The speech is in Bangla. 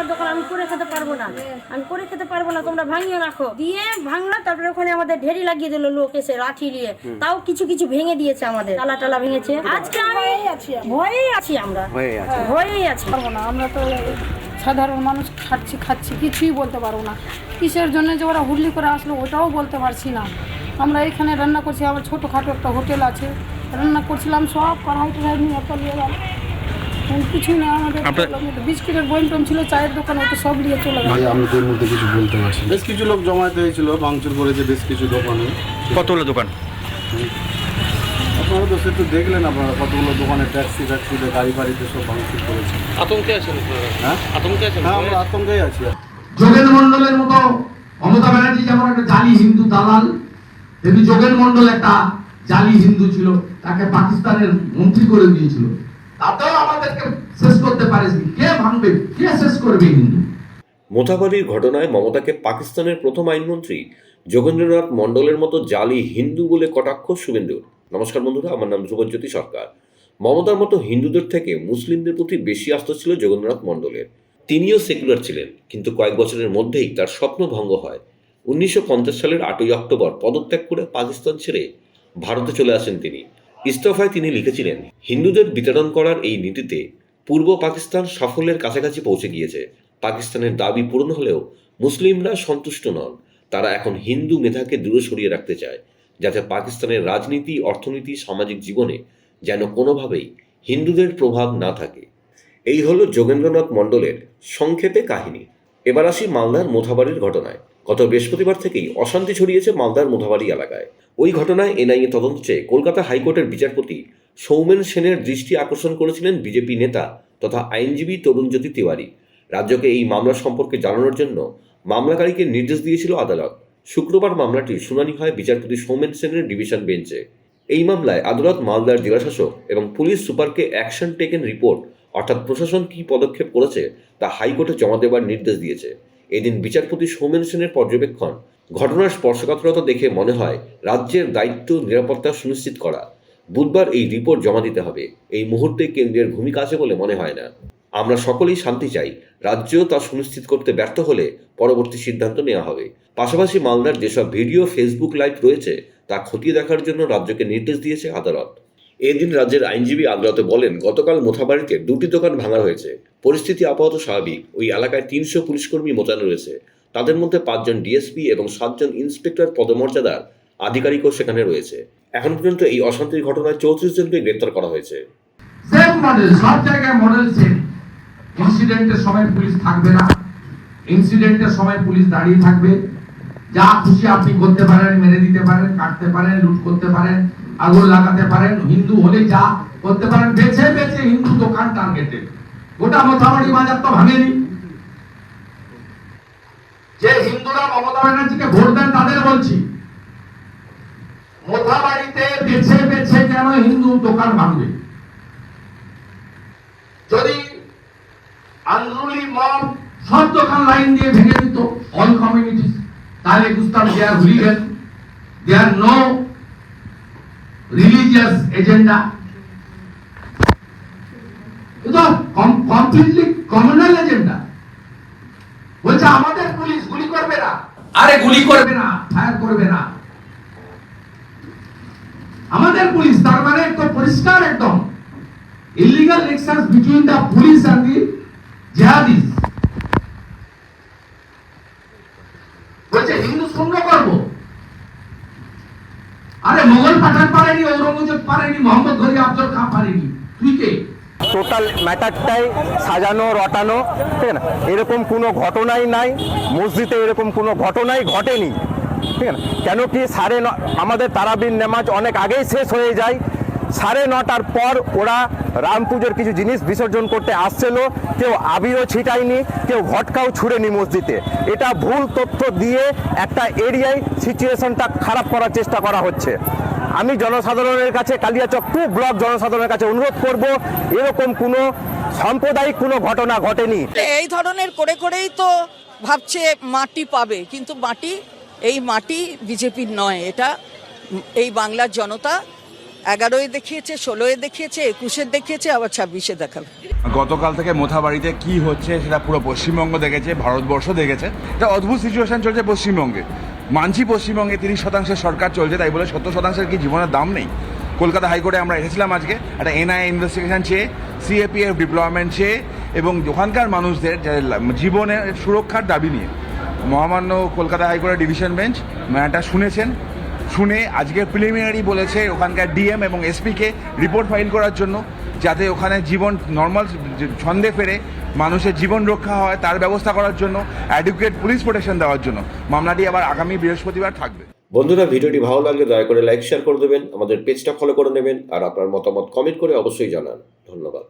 আমার দোকান আমি করে খেতে পারবো না, আমি করে খেতে পারবো না, তোমরা ভাঙিয়ে রাখো দিয়ে ভাঙলা। তারপরে ওখানে আমাদের ঢেরি লাগিয়ে দিল লোক এসে লাঠি নিয়ে, তাও কিছু কিছু ভেঙে দিয়েছে, আমাদের তালা টালা ভেঙেছে। আজকে আমি ভয়েই আছি, আমরা ভয়েই আছি। পারবো না, আমরা তো সাধারণ মানুষ খাচ্ছি কিছুই বলতে পারবো না। কিসের জন্য যে ওরা হুল্লি করে আসলো ওটাও বলতে পারছি না। আমরা এখানে রান্না করছি, আবার ছোটোখাটো একটা হোটেল আছে, রান্না করছিলাম, সব কড়াই টড়াই নিয়ে একটা নিয়ে গেল, কিছুই না। আমাদের বিস্কিটের বইনটম ছিল, চায়ের দোকান, ওটা সব নিয়ে চলে গেল। আমরা তো এর মধ্যে কিছু বলতে পারছি। বেশ কিছু লোক জমায়েত হয়েছিল, ভাঙচুর করেছে বেশ কিছু দোকানে। কতগুলো দোকান? আপনারা তো সেটা দেখলেন, আপনারা কতগুলো দোকানে ট্যাক্সি গাড়ি বাড়িতে সব ভাঙচুর করেছে। আতঙ্কে আছেন? হ্যাঁ আতঙ্কে আছেন? হ্যাঁ, আমরা আতঙ্কেই আছি। যোগেন মন্ডলের মতো মমতা ব্যানার্জি যেমন একটা জালি হিন্দু দালাল, তেমনি যোগেন মন্ডল একটা জালি হিন্দু ছিল, তাকে পাকিস্তানের মন্ত্রী করে দিয়েছিল। তাতেও আমাদেরকে শেষ করতে পারেনি। কে ভাঙবে, কে শেষ করবে হিন্দু? মোথাবাড়ির ঘটনায় মমতাকে পাকিস্তানের প্রথম আইনমন্ত্রী যোগেন্দ্রনাথ মণ্ডলের মতো জালি হিন্দু বলে কটাক্ষ শুভেন্দুর। নমস্কার বন্ধুরা, আমার নাম ধ্রুবজ্যোতি সরকার। মমতার মতো হিন্দুদের থেকে মুসলিমদের প্রতি বেশি আস্থা ছিল যোগেন্দ্রনাথ মণ্ডলের। তিনিও সেকুলার ছিলেন, কিন্তু কয়েক বছরের মধ্যেই তার স্বপ্ন ভঙ্গ হয়। 1950 সালের 8ই অক্টোবর পদত্যাগ করে পাকিস্তান ছেড়ে ভারতে চলে আসেন তিনি। ইস্তফায় তিনি লিখেছিলেন, হিন্দুদের বিতাড়ন করার এই নীতিতে পূর্ব পাকিস্তান সাফল্যের কাছাকাছি পৌঁছে গিয়েছে। পাকিস্তানের দাবি পূরণ হলেও মুসলিমরা সন্তুষ্ট নন। তারা এখন হিন্দু মেধাকে দূরে সরিয়ে রাখতে চায়, যাতে পাকিস্তানের রাজনীতি, অর্থনীতি, সামাজিক জীবনে যেন কোনোভাবেই হিন্দুদের প্রভাব না থাকে। এই হলো যোগেন্দ্রনাথ মণ্ডলের সংক্ষেপে কাহিনী। এবার আসি মালদার মোথাবাড়ির ঘটনায়। গত বৃহস্পতিবার থেকেই অশান্তি ছড়িয়েছে মালদার মোথাবাড়ি এলাকায়। ওই ঘটনায় এনআইএ তদন্ত চেয়ে কলকাতা হাইকোর্টের বিচারপতি সৌমেন সেনের দৃষ্টি আকর্ষণ করেছিলেন বিজেপি নেতা তথা আইনজীবী তরুণজ্যোতি তিওয়ারি। রাজ্যকে এই মামলা সম্পর্কে জানানোর জন্য মামলাকারীকে নির্দেশ দিয়েছিল আদালত। শুক্রবার মামলাটির শুনানি হয় বিচারপতি সৌমেন সেনের ডিভিশন বেঞ্চে। এই মামলায় আদালত মালদার জেলাশাসক এবং পুলিশ সুপারকে অ্যাকশন টেকেন রিপোর্ট, অর্থাৎ প্রশাসন কী পদক্ষেপ করেছে তা হাইকোর্টে জমা দেওয়ার নির্দেশ দিয়েছে। এদিন বিচারপতি সৌমেন সেনের পর্যবেক্ষণ, ঘটনার স্পর্শকাতরতা দেখে মনে হয় রাজ্যের দায়িত্ব নিরাপত্তা সুনিশ্চিত করা। বুধবার এই রিপোর্ট জমা দিতে হবে। এই মুহূর্তে কেন্দ্রের ভূমিকা আছে বলে মনে হয় না। আমরা সকলেই শান্তি চাই, রাজ্য তা সুনিশ্চিত করতে ব্যর্থ হলে পরবর্তী সিদ্ধান্ত নেওয়া হবে। পাশাপাশি মালদার যেসব ভিডিও, ফেসবুক লাইভ রয়েছে তা খতিয়ে দেখার জন্য রাজ্যকে নির্দেশ দিয়েছে আদালত। এদিন রাজ্যের আইনজীবী আদালতে বলেন, গতকাল মোথাবাড়িতে 2টি দোকান ভাঙা হয়েছে। পরিস্থিতি আপাতত স্বাভাবিক। ওই এলাকায় 300 পুলিশকর্মী মোতায়েন রয়েছে। তাদের মধ্যে 5 জন ডিএসপি এবং 7 জন ইন্সপেক্টর পদমর্যাদার আধিকারিকও সেখানে রয়েছে। এখন পর্যন্ত এই অশান্তির ঘটনায় 34 জনকে গ্রেপ্তার করা হয়েছে। সেম মডেল, সব জায়গায় মডেল সেম। ইনসিডেন্টের সময় পুলিশ থাকবে না, ইনসিডেন্টের সময় পুলিশ দাঁড়িয়ে থাকবে। যা খুশি আপনি করতে পারেন, মেরে দিতে পারেন, কাটতে পারেন, লুট করতে পারেন, আগুন লাগাতে পারেন। হিন্দু হলে যা করতে পারেন, বেছে বেছে হিন্দু দোকান টার্গেটে। গোটা মোথাবাড়ি বাজার তো ভাঙেনি। যে হিন্দুরা মমতা ব্যানার্জিকে ভোট দেন তাদের বলছি, মোথাবাড়িতে বেছে বেছে কেন হিন্দু দোকান ভাঙবে? যদি আন্দোলনী মব সব দোকান লাইন দিয়ে ভেঙে দিত, অল কমিউনিটিস, তাহলে বুঝতাম দে আর হুলিগান, দে আর নো রিলিজিয়াস এজেন্ডা। এটা কমপ্লিটলি কমিউনাল এজেন্ডা। বলছে আমাদের পুলিশ গুলি করবে না। আরে গুলি করবে না, ফায়ার করবে না আমাদের পুলিশ। তার মানে তো পরিষ্কার একদম illegal nexus between the police and the jihadis. বলছে হিন্দু শূন্য করব। আরে মোগল পাঠান পারেনি, ঔরঙ্গজেব পারেনি, মোহাম্মদ ঘরি আফজল খান পারেনি, তুই কে? টোটাল ম্যাটারটাই সাজানো রটানো, ঠিক না? এরকম কোনো ঘটনাই নাই, মসজিদে এরকম কোনো ঘটনাই ঘটেনি, ঠিক না? কেন কি আমাদের তারাবির নামাজ অনেক আগেই শেষ হয়ে যায়। 9:30টার পর ওরা রাম পুজোর কিছু জিনিস বিসর্জন করতে আসছিল, কেউ আবিরও ছিটায়নি, কেউ ভটকাও ছুড়েনি মসজিদে। এটা ভুল তথ্য দিয়ে একটা এরিয়ায় সিচুয়েশনটা খারাপ করার চেষ্টা করা হচ্ছে। আমি জনসাধারণের কাছে, কালিয়াচক 2 ব্লক জনসাধারণের কাছে অনুরোধ করব, এরকম কোনো সাম্প্রদায়িক কোনো ঘটনা ঘটেনি। এই ধরনের করে করেই তো ভাবছে মাটি পাবে, কিন্তু এই মাটি বিজেপির নয়, এটা এই বাংলার জনতা 11-এ দেখিয়েছে, 16-এ দেখিয়েছে, 21-এ দেখিয়েছে, আবার 26-এ দেখাবে। গতকাল থেকে মোথাবাড়িতে কি হচ্ছে সেটা পুরো পশ্চিমবঙ্গ দেখেছে, ভারতবর্ষ দেখেছে। এটা অদ্ভুত সিচুয়েশন চলছে পশ্চিমবঙ্গে। মানছি পশ্চিমবঙ্গে 30% সরকার চলছে, তাই বলে 70% কি জীবনের দাম নেই? কলকাতা হাইকোর্টে আমরা এসেছিলাম আজকে একটা এনআইএ ইনভেস্টিগেশন চেয়ে, সিএপিএফ ডিপ্লয়মেন্ট চেয়ে এবং ওখানকার মানুষদের জীবনের সুরক্ষার দাবি নিয়ে। মহামান্য কলকাতা হাইকোর্টের ডিভিশন বেঞ্চ ম্যাটারটা শুনেছেন, শুনে আজকে প্রিলিমিনারি বলেছে ওখানকার ডিএম এবং এসপিকে রিপোর্ট ফাইল করার জন্য, যাতে ওখানে জীবন নর্মাল ছন্দে ফেরে মানুষের জীবন রক্ষা হয় তার ব্যবস্থা করার জন্য, অ্যাডুকেট পুলিশ প্রোটেকশন দেওয়ার জন্য। মামলাটি আবার আগামী বৃহস্পতিবার থাকবে। বন্ধুরা, ভিডিওটি ভালো লাগলে দয়া করে লাইক শেয়ার করে দেবেন, আমাদের পেজটা ফলো করে নেবেন আর আপনার মতামত কমেন্ট করে অবশ্যই জানান। ধন্যবাদ।